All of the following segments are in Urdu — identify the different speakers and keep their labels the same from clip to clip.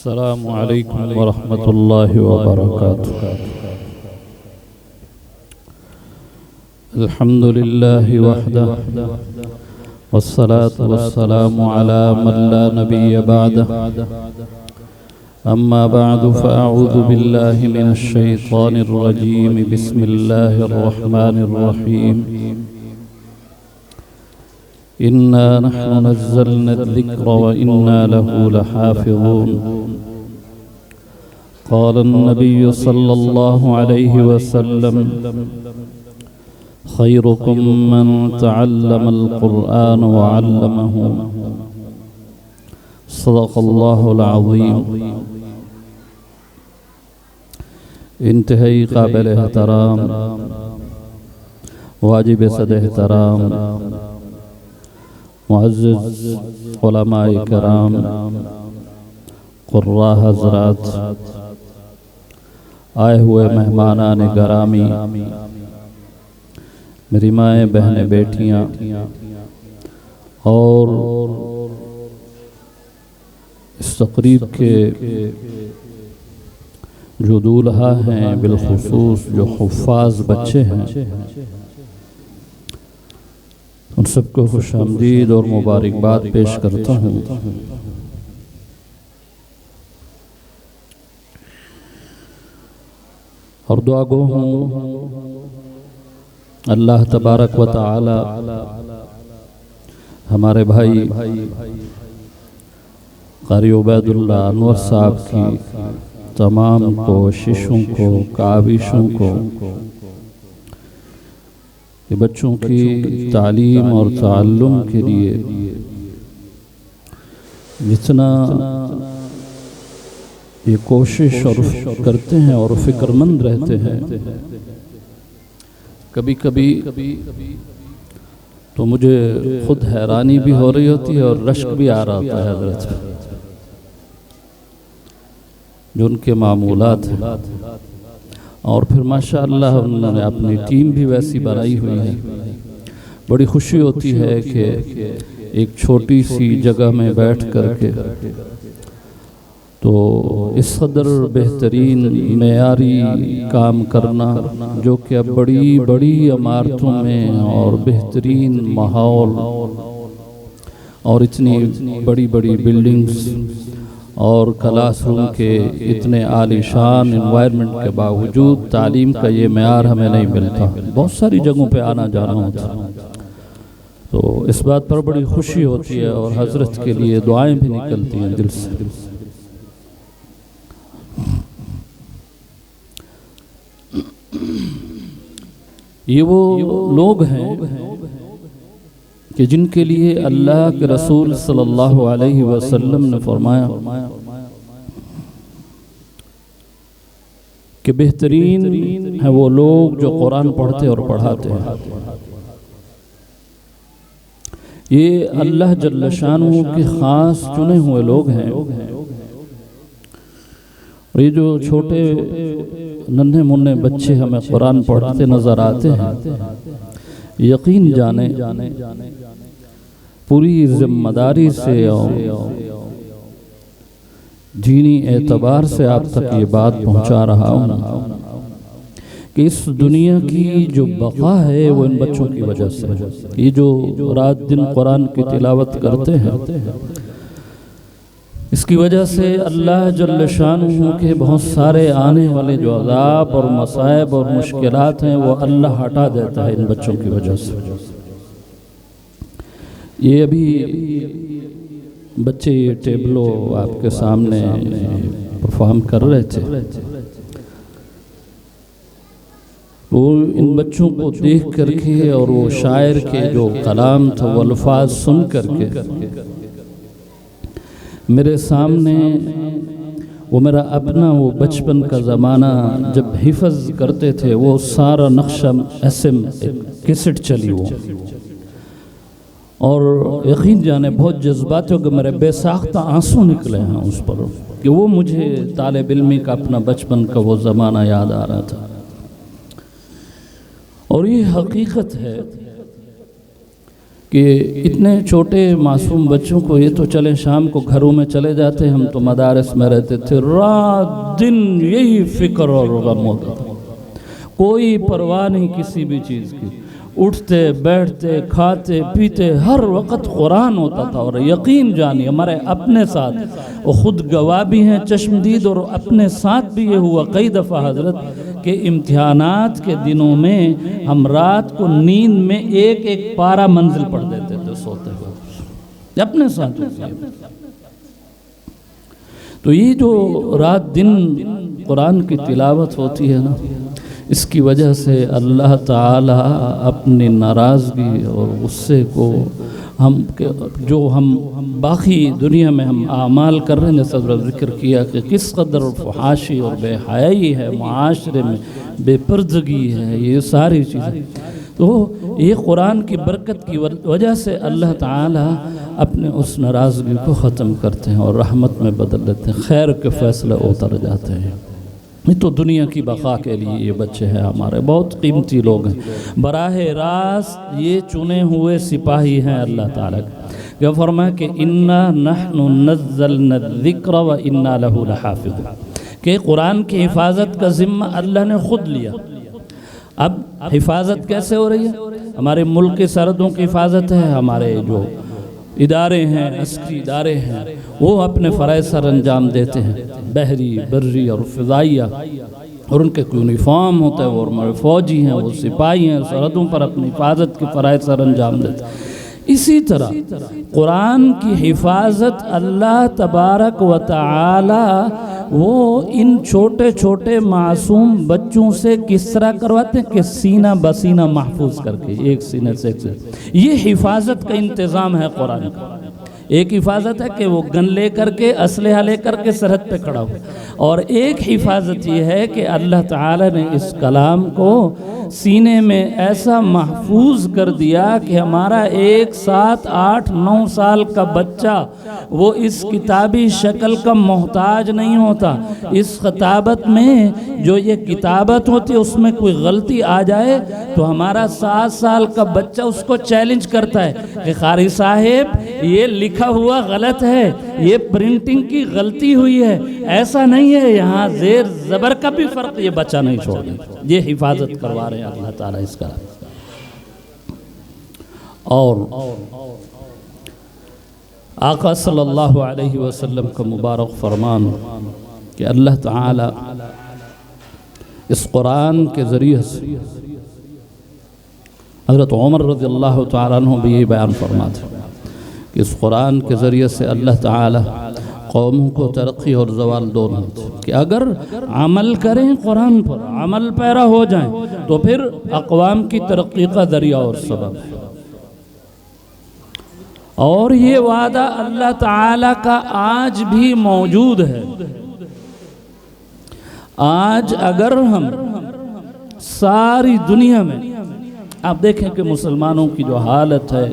Speaker 1: السلام علیکم ورحمۃ اللہ وبرکاتہ۔ الحمد للہ وحدہ والصلاة والسلام علی من لا نبی بعدہ، اما بعد فاعوذ باللہ من الشیطان الرجیم، بسم اللہ الرحمن الرحیم۔ إنا نحن نزلنا الذكر وإنا له لحافظون۔ قال النبي صلى الله عليه وسلم: خيركم من تعلم القرآن وعلمه۔ صدق الله العظيم۔ انتہائی قابل احترام، واجب صد احترام معزز علماء کرام، قراء حضرات، آئے ہوئے مہمانان گرامی، میری مائیں بہنیں بیٹیاں، اور اس تقریب کے جو دولہا ہیں، بالخصوص جو حفاظ بچے ہیں، ان سب کو خوش آمدید اور مبارکباد پیش کرتا ہوں۔ اور دعا گو ہوں اللہ تبارک و تعالی ہمارے بھائی قاری عبید اللہ انور صاحب کی تمام کوششوں کو، کاوشوں کو، کہ بچوں کی تعلیم اور تعلم کے لیے جتنا یہ کوشش اور کرتے ہیں اور فکر مند رہتے ہیں، کبھی کبھی تو مجھے خود حیرانی بھی ہو رہی ہوتی ہے اور رشک بھی آ رہا ہوتا ہے حضرت، جو ان کے معمولات ہیں۔ اور پھر ماشاءاللہ انہوں نے اپنی ٹیم بھی ویسی بنائی ہوئی ہے۔ بڑی خوشی ہوتی ہے کہ ایک چھوٹی سی جگہ میں بیٹھ کر کے تو اس قدر بہترین معیاری کام کرنا، جو کہ اب بڑی بڑی عمارتوں میں اور بہترین ماحول اور اتنی بڑی بڑی بلڈنگز اور کلاس روم کے اتنے عالی شان انوائرمنٹ کے باوجود تعلیم کا یہ معیار ہمیں نہیں ملتا۔ بہت ساری جگہوں پہ آنا جانا ہوتا، تو اس بات پر بڑی خوشی ہوتی ہے اور حضرت کے لیے دعائیں بھی نکلتی ہیں دل سے۔ یہ وہ لوگ ہیں کہ جن کے لیے اللہ کے رسول صلی اللہ علیہ وسلم نے فرمایا کہ بہترین ہیں وہ لوگ جو قرآن پڑھتے اور پڑھاتے ہیں۔ یہ اللہ جل شانہ کے خاص چنے ہوئے لوگ ہیں، اور یہ جو چھوٹے ننھے منھے بچے ہمیں قرآن پڑھتے نظر آتے ہیں، یقین جانے پوری ذمہ داری سے اور دینی اعتبار سے آپ تک یہ بات پہنچا رہا ہوں کہ اس دنیا کی جو بقا ہے وہ ان بچوں کی وجہ سے۔ یہ جو رات دن قرآن کی تلاوت کرتے ہیں، اس کی وجہ سے اللہ جل شانہ کے بہت سارے آنے والے جو عذاب اور مصائب اور مشکلات ہیں وہ اللہ ہٹا دیتا ہے ان بچوں کی وجہ سے۔ یہ ابھی بچے یہ ٹیبلو آپ کے سامنے پرفارم کر رہے تھے، وہ ان بچوں کو دیکھ کر کے اور وہ شاعر کے جو کلام تھا وہ الفاظ سن کر کے میرے سامنے وہ میرا اپنا وہ بچپن کا زمانہ جب حفظ کرتے تھے وہ سارا نقشہ ایسے کیسٹ چلی وہ، اور یقین جانے بہت جذباتی ہو کہ میرے بے ساختہ آنسو نکلے ہیں اس پر، کہ وہ مجھے طالب علمی کا اپنا بچپن کا وہ زمانہ یاد آ رہا تھا۔ اور یہ حقیقت ہے کہ اتنے چھوٹے معصوم بچوں کو یہ تو چلے شام کو گھروں میں چلے جاتے، ہم تو مدارس میں رہتے تھے، رات دن یہی فکر اور غم ہوتا تھا، کوئی پرواہ نہیں کسی بھی چیز کی، اٹھتے بیٹھتے کھاتے پیتے ہر وقت قرآن ہوتا تھا۔ اور یقین جانی ہمارے اپنے ساتھ، وہ خود گواہ بھی ہیں چشمدید، اور اپنے ساتھ بھی یہ ہوا کئی دفعہ حضرت کہ امتحانات کے دنوں میں ہم رات کو نیند میں ایک ایک پارہ منزل پڑھ دیتے تھے سوتے ہوئے، اپنے ساتھ۔ تو یہ جو رات دن قرآن کی تلاوت ہوتی ہے نا، اس کی وجہ سے اللہ تعالی اپنی ناراضگی اور غصے کو جو ہم باقی دنیا میں ہم اعمال کر رہے ہیں، جیسا ذکر کیا کہ کس قدر فحاشی اور بے حیائی ہے معاشرے میں، بے پردگی ہے، یہ ساری چیزیں، تو یہ قرآن کی برکت کی وجہ سے اللہ تعالی اپنے اس ناراضگی کو ختم کرتے ہیں اور رحمت میں بدل دیتے ہیں، خیر کے فیصلے اتر جاتے ہیں۔ یہ تو دنیا کی بقا کے لیے یہ بچے ہیں ہمارے، بہت قیمتی لوگ ہیں، براہ راست یہ چنے ہوئے سپاہی ہیں اللہ تعالیٰ کے۔ یہ فرمایا کہ اِنَّا نَحْنُ نَزَّلْنَا الذِّكْرَ وَإِنَّا لَهُ لَحَافِظُونَ، کہ قرآن کی حفاظت کا ذمہ اللہ نے خود لیا۔ اب حفاظت کیسے ہو رہی ہے؟ ہمارے ملک کی سرحدوں کی حفاظت ہے، ہمارے جو ادارے ہیں، عسکری ادارے ہیں، وہ اپنے فرائض سر انجام دیتے ہیں، بحری بری اور فضائیہ، اور ان کے یونیفارم ہوتا ہے، وہ ہمارے فوجی ہیں، وہ سپاہی ہیں، سرحدوں پر اپنی حفاظت کے فرائض سر انجام دیتے ہیں۔ اسی طرح قرآن کی حفاظت اللہ تبارک و تعالی وہ ان چھوٹے چھوٹے معصوم بچوں سے کس طرح کرواتے ہیں کہ سینہ بسینہ محفوظ کر کے، ایک سینے سے ایک سینے، یہ حفاظت کا انتظام ہے قرآن کا۔ ایک حفاظت ہے کہ وہ گن لے کر کے اسلحہ لے کر کے سرحد پہ کھڑا ہو، اور ایک حفاظت یہ ہے کہ اللہ تعالی نے اس کلام کو سینے میں ایسا محفوظ کر دیا کہ ہمارا 1 7 8 9 سال کا بچہ وہ اس کتابی شکل کا محتاج نہیں ہوتا۔ اس خطابت میں جو یہ کتابت ہوتی ہے اس میں کوئی غلطی آ جائے تو ہمارا 7 سال کا بچہ اس کو چیلنج کرتا ہے کہ قاری صاحب یہ لکھا ہوا غلط ہے، یہ پرنٹنگ کی غلطی ہوئی ہے، ایسا نہیں ہے، یہاں زیر زبر کا بھی فرق یہ بچہ نہیں چھوڑ دے۔ یہ حفاظت کروا رہے ہیں اللہ تعالیٰ اس کا۔ اور آقا صلی اللہ علیہ وسلم کا مبارک فرمان کہ اللہ تعالیٰ اس قرآن کے ذریعے سے، حضرت عمر رضی اللہ تعالیٰ عنہ بھی یہ بیان فرماتے ہیں کہ اس قرآن کے ذریعے سے اللہ تعالیٰ قوموں کو ترقی اور زوال دونوں کہ اگر عمل کریں قرآن پر، عمل پیرا ہو جائیں تو پھر اقوام کی ترقی کا ذریعہ اور سبب ہے۔ اور یہ وعدہ اللہ تعالیٰ کا آج بھی موجود ہے۔ آج اگر ہم ساری دنیا میں آپ دیکھیں کہ مسلمانوں کی جو حالت ہے،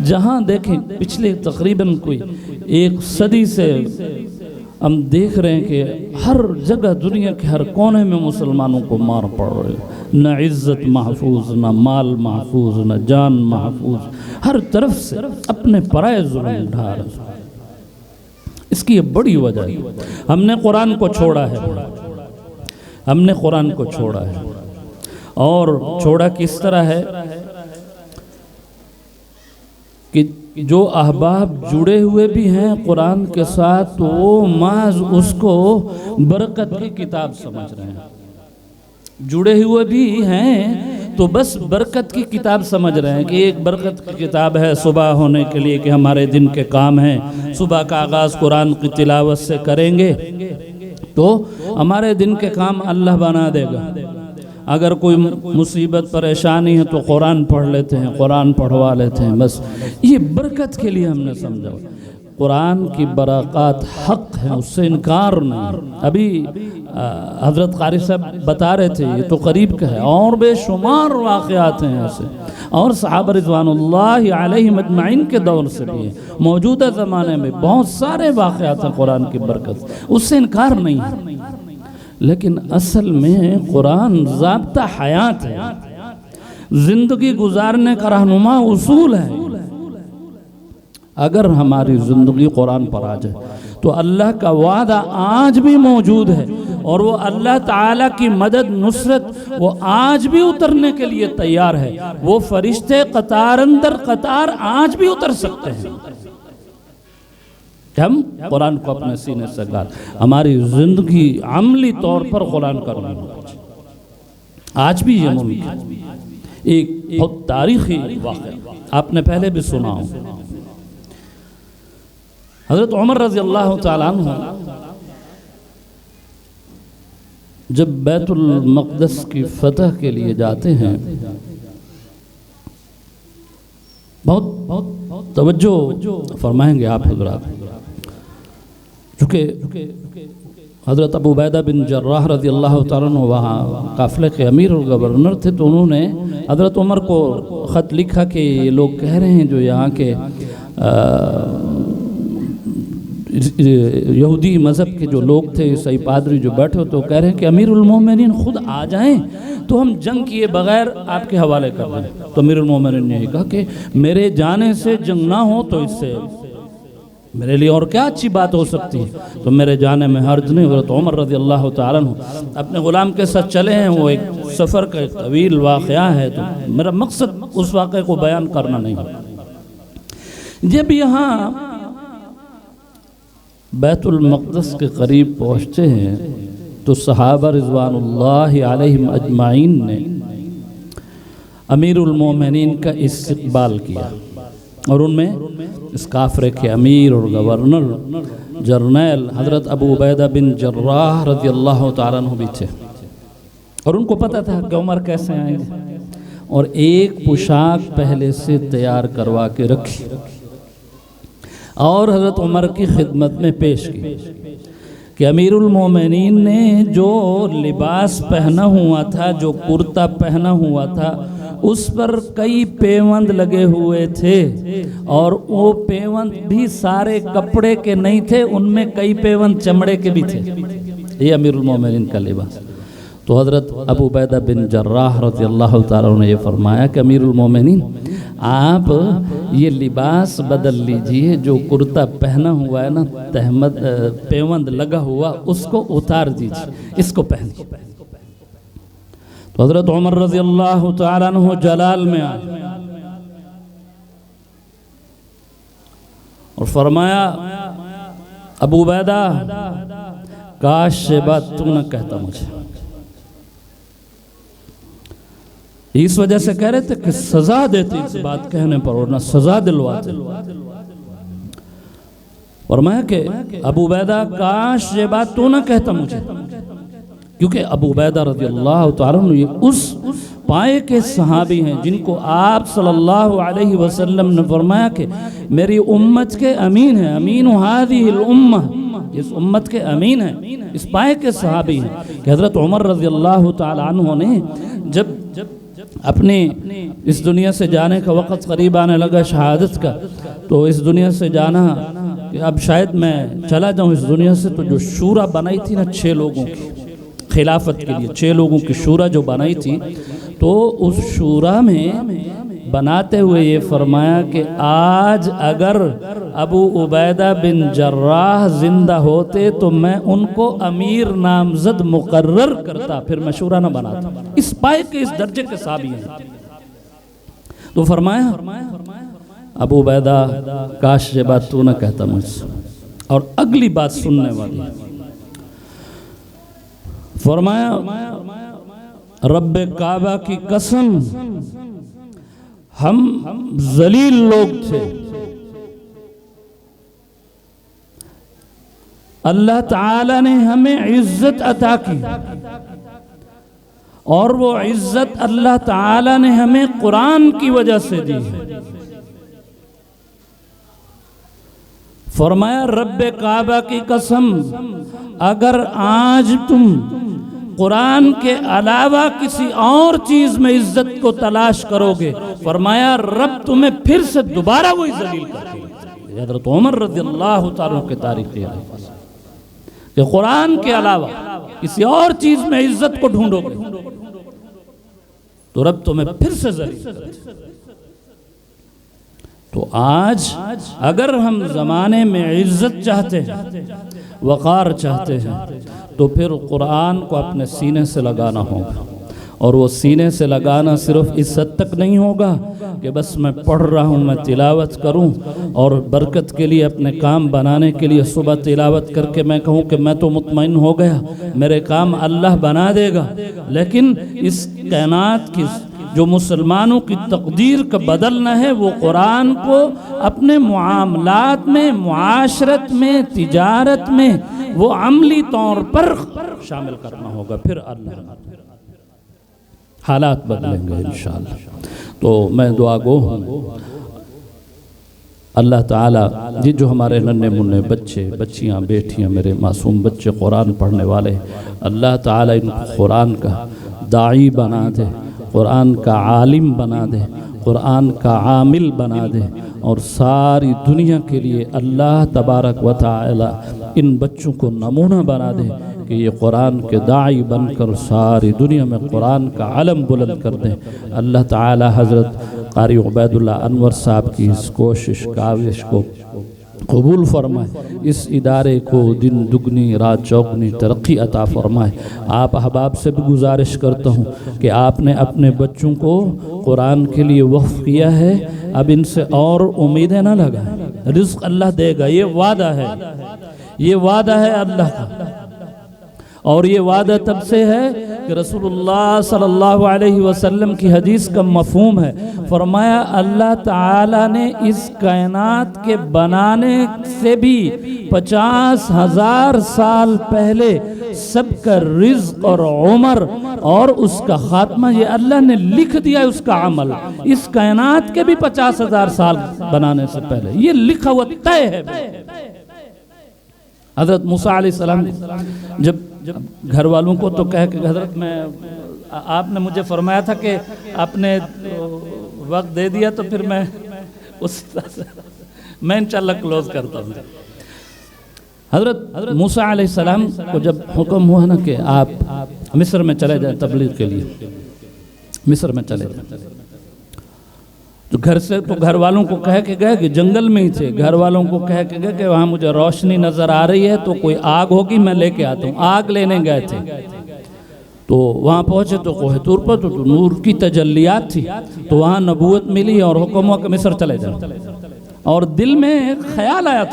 Speaker 1: جہاں دیکھیں پچھلے تقریباً کوئی 1 صدی سے ہم دیکھ رہے ہیں کہ ہر جگہ دنیا کے ہر کونے میں مسلمانوں کو مار پڑ رہے، نہ عزت محفوظ، نہ مال محفوظ، نہ جان محفوظ، ہر طرف سے اپنے پرائے ظلم اٹھا رہے۔ اس کی یہ بڑی وجہ ہے ہم نے قرآن کو چھوڑا ہے، ہم نے قرآن کو چھوڑا ہے، اور چھوڑا کس طرح ہے کہ جو احباب جڑے ہوئے بھی ہیں قرآن کے ساتھ تو وہ محض اس کو برکت کی کتاب سمجھ رہے ہیں، جڑے ہوئے بھی ہیں تو بس برکت کی کتاب سمجھ رہے ہیں کہ ایک برکت کی کتاب ہے صبح ہونے کے لیے کہ ہمارے دن کے کام ہیں، صبح کا آغاز قرآن کی تلاوت سے کریں گے تو ہمارے دن کے کام اللہ بنا دے گا۔ اگر کوئی مصیبت پریشانی ہے تو قرآن پڑھ لیتے ہیں، قرآن پڑھوا لیتے ہیں، بس یہ برکت کے لیے ہم نے سمجھا۔ قرآن کی برکات حق ہیں، اس سے انکار نہیں۔ ابھی حضرت قاری صاحب بتا رہے تھے، یہ تو قریب کا ہے، اور بے شمار واقعات ہیں ایسے، اور صحابہ رضوان اللہ علیہم اجمعین کے دور سے بھی ہیں، موجودہ زمانے میں بہت سارے واقعات ہیں قرآن کی برکت، اس سے انکار نہیں ہے۔ لیکن اصل میں قرآن ضابطہ حیات ہے، زندگی گزارنے کا رہنما اصول ہے، اگر ہماری زندگی قرآن پر آ جائے تو اللہ کا وعدہ آج بھی موجود ہے، اور وہ اللہ تعالیٰ کی مدد نصرت وہ آج بھی اترنے کے لیے تیار ہے۔ وہ فرشتے قطار اندر قطار آج بھی اتر سکتے ہیں۔ ہم قرآن کو اپنے سینے سے گار، ہماری زندگی عملی طور پر قرآن کا نام ہے۔ آج بھی یہ ممکن ہے۔ ایک بہت تاریخی واقعہ آپ نے پہلے بھی سنا ہو، حضرت عمر رضی اللہ تعالیٰ عنہ جب بیت المقدس کی فتح کے لیے جاتے ہیں، بہت توجہ فرمائیں گے آپ حضرات، چونکہ حضرت ابو عبیدہ بن جراح رضی اللہ تعالیٰ عنہ وہاں قافلے کے امیر اور گورنر تھے، تو انہوں نے حضرت عمر کو خط لکھا کہ یہ لوگ کہہ رہے ہیں جو یہاں کے یہودی مذہب کے جو لوگ تھے، عیسائی پادری جو بیٹھے ہو، تو کہہ رہے ہیں کہ امیر المومنین خود آ جائیں تو ہم جنگ کیے بغیر آپ کے حوالے کر دیں۔ تو امیر المومنین نے کہا کہ میرے جانے سے جنگ نہ ہو تو اس سے میرے لیے اور کیا اچھی بات ہو سکتی ہے، تو میرے جانے میں حرج نہیں۔ حضرت عمر رضی اللہ تعالیٰ عنہ اپنے غلام کے ساتھ چلے ہیں، وہ ایک سفر کا ایک طویل واقعہ ہے، تو میرا مقصد اس واقعے کو بیان کرنا نہیں ہے۔ جب یہاں بیت المقدس کے قریب پہنچتے ہیں تو صحابہ رضوان اللہ علیہم اجمعین نے امیر المومنین کا استقبال کیا، اور ان میں اس کافرے کے امیر اور گورنر جرنیل حضرت ابو عبیدہ بن جراح رضی اللہ تعالیٰ عنہ بھی تھے، اور ان کو پتہ تھا کہ عمر کیسے آئیں گے، اور ایک پوشاک پہلے سے تیار کروا کے رکھی اور حضرت عمر کی خدمت میں پیش کی کہ امیر المومنین نے جو لباس پہنا ہوا تھا، جو کرتا پہنا ہوا تھا، اس پر کئی پیوند لگے ہوئے تھے، اور وہ پیوند بھی سارے کپڑے کے نہیں تھے، ان میں کئی پیوند چمڑے کے بھی تھے۔ یہ امیر المومنین کا لباس۔ تو حضرت ابو عبیدہ بن جراح رضی اللہ تعالیٰ نے یہ فرمایا کہ امیر المومنین آپ یہ لباس بدل لیجئے، جو کرتا پہنا ہوا ہے نا، پیوند لگا ہوا، اس کو اتار دیجئے، اس کو پہنیے۔ تو حضرت عمر رضی اللہ تعالیٰ عنہ جلال میں آئے اور فرمایا ابو عبیدہ کاش یہ بات تم نہ کہتا مجھے، اس وجہ سے کہہ رہے تھے کہ سزا دیتے اس بات کہنے پر، ورنہ سزا دلواتے۔ فرمایا کہ ابو عبیدہ کاش یہ بات تو نہ کہتا مجھے، کیونکہ ابو عبیدہ رضی اللہ تعالیٰ عنہ یہ اس پائے کے صحابی ہیں جن کو آپ صلی اللہ علیہ وسلم نے فرمایا کہ میری امت کے امین ہیں، امین هذه الامہ، اس امت کے امین ہیں، اس پائے کے صحابی ہیں کہ حضرت عمر رضی اللہ تعالیٰ عنہ نے جب اپنے اس دنیا سے جانے کا وقت قریب آنے لگا شہادت کا، تو اس دنیا سے جانا کہ اب شاید میں چلا جاؤں اس دنیا سے، تو جو شورا بنائی تھی نا 6 لوگوں کی خلافت کے لیے، 6 لوگوں کی شورا جو بنائی تھی، تو اس شورا میں بناتے ہوئے یہ فرمایا کہ آج اگر ابو عبیدہ بن جراح زندہ ہوتے تو میں ان کو امیر نامزد مقرر کرتا، پھر میں شورا نہ بناتا۔ اس پائے کے اس درجے کے صحابی ہیں۔ تو فرمایا ابو عبیدہ کاش یہ بات تو نہ کہتا مجھ سے۔ اور اگلی بات سننے والی، فرمایا رب کعبہ کی قسم ہم ذلیل لوگ تھے، اللہ تعالی نے ہمیں عزت عطا کی، اور وہ عزت اللہ تعالی نے ہمیں قرآن کی وجہ سے دی ہے۔ فرمایا رب کعبہ کی قسم اگر آج تم قرآن کے علاوہ کسی اور چیز میں عزت کو تلاش کرو گے، فرمایا رب تمہیں پھر سے دوبارہ وہی ذلیل کر دے۔ حضرت عمر رضی اللہ تعالیٰ کی تاریخ ہے کہ قرآن کے علاوہ کسی اور چیز میں عزت کو ڈھونڈو گے تو رب تمہیں پھر سے ذلیل کر دے۔ تو آج اگر ہم زمانے میں عزت چاہتے ہیں، وقار چاہتے ہیں، تو پھر قرآن کو اپنے سینے سے لگانا ہوگا، اور وہ سینے سے لگانا صرف اس حد تک نہیں ہوگا کہ بس میں پڑھ رہا ہوں، میں تلاوت کروں اور برکت کے لیے اپنے کام بنانے کے لیے صبح تلاوت کر کے میں کہوں کہ میں تو مطمئن ہو گیا، میرے کام اللہ بنا دے گا۔ لیکن اس کائنات کی جو مسلمانوں کی تقدیر کا بدلنا ہے، وہ قرآن کو اپنے معاملات میں، معاشرت میں، تجارت میں وہ عملی طور پر شامل کرنا ہوگا، پھر اللہ حالات بدلیں گے انشاءاللہ۔ تو میں دعا گو ہوں اللہ تعالیٰ یہ جو ہمارے ننھے منھے بچے، بچیاں، بیٹیاں، میرے معصوم بچے قرآن پڑھنے والے، اللہ تعالیٰ ان کو قرآن کا داعی بنا دے، قرآن کا عالم بنا دے، قرآن کا عامل بنا دے، اور ساری دنیا کے لیے اللہ تبارک و تعالی ان بچوں کو نمونہ بنا دے کہ یہ قرآن کے داعی بن کر ساری دنیا میں قرآن کا علم بلند کر دیں۔ اللہ تعالی حضرت قاری عبید اللہ انور صاحب کی اس کوشش کاوش کو قبول فرمائے، اس ادارے کو دن دگنی رات چوگنی ترقی عطا فرمائے۔ آپ احباب سے بھی گزارش کرتا ہوں کہ آپ نے اپنے بچوں کو قرآن کے لیے وقف کیا ہے، اب ان سے اور امیدیں نہ لگائیں، رزق اللہ دے گا، یہ وعدہ ہے، یہ وعدہ ہے اللہ کا، اور یہ وعدہ تب سے ہے کہ رسول اللہ صلی اللہ علیہ وسلم کی حدیث کا مفہوم ہے، فرمایا اللہ تعالیٰ نے اس کائنات کے بنانے سے بھی 50,000 سال پہلے سب کا رزق اور عمر اور اس کا خاتمہ یہ اللہ نے لکھ دیا ہے، اس کا عمل اس کائنات کے بھی 50,000 سال بنانے سے پہلے یہ لکھا ہوا طے ہے۔ حضرت موسیٰ علیہ السلام جب گھر والوں کو تو کہہ کہ حضرت آپ نے مجھے فرمایا تھا کہ آپ نے وقت دے دیا تو پھر میں انشاءاللہ کلوز کرتا ہوں۔ حضرت موسیٰ علیہ السلام کو جب حکم ہوا نا کہ آپ مصر میں چلے جائیں تبلیغ کے لیے، مصر میں چلے جائیں، تو گھر سے تو گھر والوں کو کہہ کے گئے کہ جنگل میں ہی تھے، گھر والوں کو کہہ کے گئے کہ وہاں مجھے روشنی نظر آ رہی ہے تو کوئی آگ ہوگی میں لے کے آتا ہوں، آگ لینے گئے تھے۔ تو وہاں پہنچے تو کوہ طور پر تو نور کی تجلیات تھی، تو وہاں نبوت ملی اور حکم ہوا کہ مصر چلے جاؤ۔ اور دل میں خیال آیا،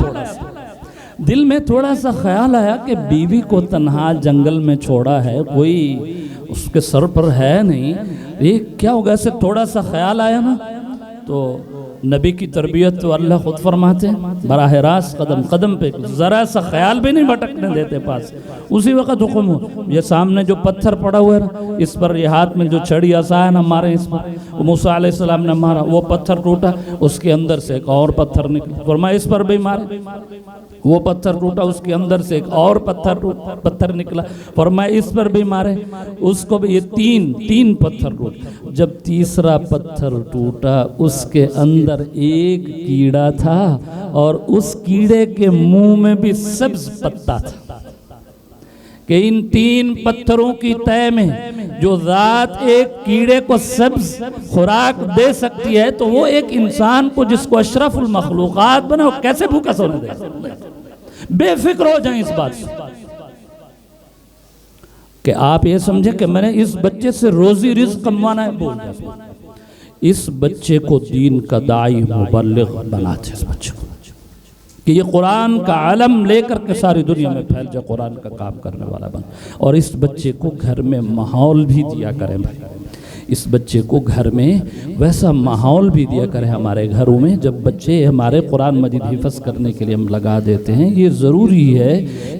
Speaker 1: دل میں تھوڑا سا خیال آیا کہ بیوی کو تنہا جنگل میں چھوڑا ہے، کوئی اس کے سر پر ہے نہیں، یہ کیا ہوگا، ایسے تھوڑا سا خیال آیا نا۔ تو نبی کی تربیت تو اللہ خود فرماتے ہیں، براہ راست قدم قدم پہ ذرا سا خیال بھی نہیں بھٹکنے دیتے پاس، اسی وقت حکم ہو۔ یہ سامنے جو پتھر پڑا ہوا ہے اس پر، یہ ہاتھ میں جو چھڑی عصا ہے نا مارے اس پر، وہ موسیٰ علیہ السلام نے مارا، وہ پتھر ٹوٹا، اس کے اندر سے ایک اور پتھر نکلا، فرمایا اس پر بھی مارے، وہ پتھر ٹوٹا، اس کے اندر سے ایک اور پتھر نکلا، فرمایا اس پر بھی مارے، اس کو بھی، یہ تین پتھر ٹوٹے۔ جب تیسرا پتھر ٹوٹا اس کے اندر ایک کیڑا تھا اور اس کیڑے کے منہ میں بھی سبز پتا تھا، کہ ان 3 پتھروں کی تہ میں جو ذات ایک کیڑے کو سبز خوراک دے سکتی ہے تو وہ ایک انسان کو جس کو اشرف المخلوقات بنا وہ کیسے بھوکا سونے دے؟ بے فکر ہو جائیں اس بات سے کہ آپ یہ سمجھیں کہ میں نے اس بچے سے روزی رزق کموانا ہے، بول جائے اس بچے کو دین کا داعی مبلغ بناتے، اس بچے کو کہ یہ قرآن کا علم لے کر کے ساری دنیا میں پھیل جائے، قرآن کا کام کرنے والا بن، اور اس بچے کو گھر میں ماحول بھی دیا کریں بھائی، اس بچے کو گھر میں ویسا ماحول بھی دیا کریں۔ ہمارے گھروں میں جب بچے ہمارے قرآن مجید حفظ کرنے کے لیے ہم لگا دیتے ہیں، یہ ضروری ہے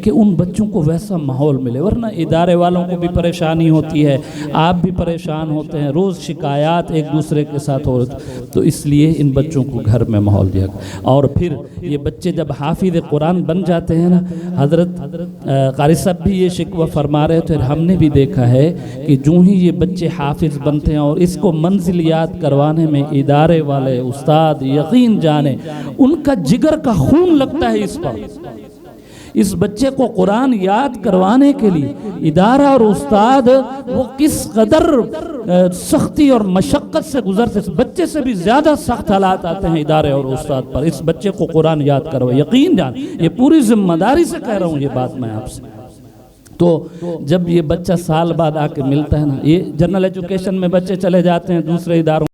Speaker 1: کہ ان بچوں کو ویسا ماحول ملے، ورنہ ادارے والوں کو بھی پریشانی ہوتی ہے، آپ بھی پریشان ہوتے ہیں، روز شکایات ایک دوسرے کے ساتھ ہو رہے، تو اس لیے ان بچوں کو گھر میں ماحول دیا کریں۔ اور پھر یہ بچے جب حافظ قرآن بن جاتے ہیں نا، حضرت قاری صاحب بھی یہ شکوہ فرما رہے تھے، ہم نے بھی دیکھا ہے کہ جو ہی یہ بچے حافظ بنتے ہیں اور اس کو منزلیات کروانے میں ادارے والے استاد یقین جانے ان کا جگر کا خون لگتا ہے اس پر، اس بچے کو قرآن یاد کروانے کے لیے ادارہ اور استاد وہ کس قدر سختی اور مشقت سے گزرتے، اس بچے سے بھی زیادہ سخت حالات آتے ہیں ادارے اور استاد پر. اس بچے کو قرآن یاد کرو، یقین جان یہ پوری ذمہ داری سے کہہ رہا ہوں یہ بات میں آپ سے. تو جب یہ بچہ سال بعد آ کے ملتا ہے نا، یہ جنرل ایجوکیشن میں بچے چلے جاتے ہیں دوسرے اداروں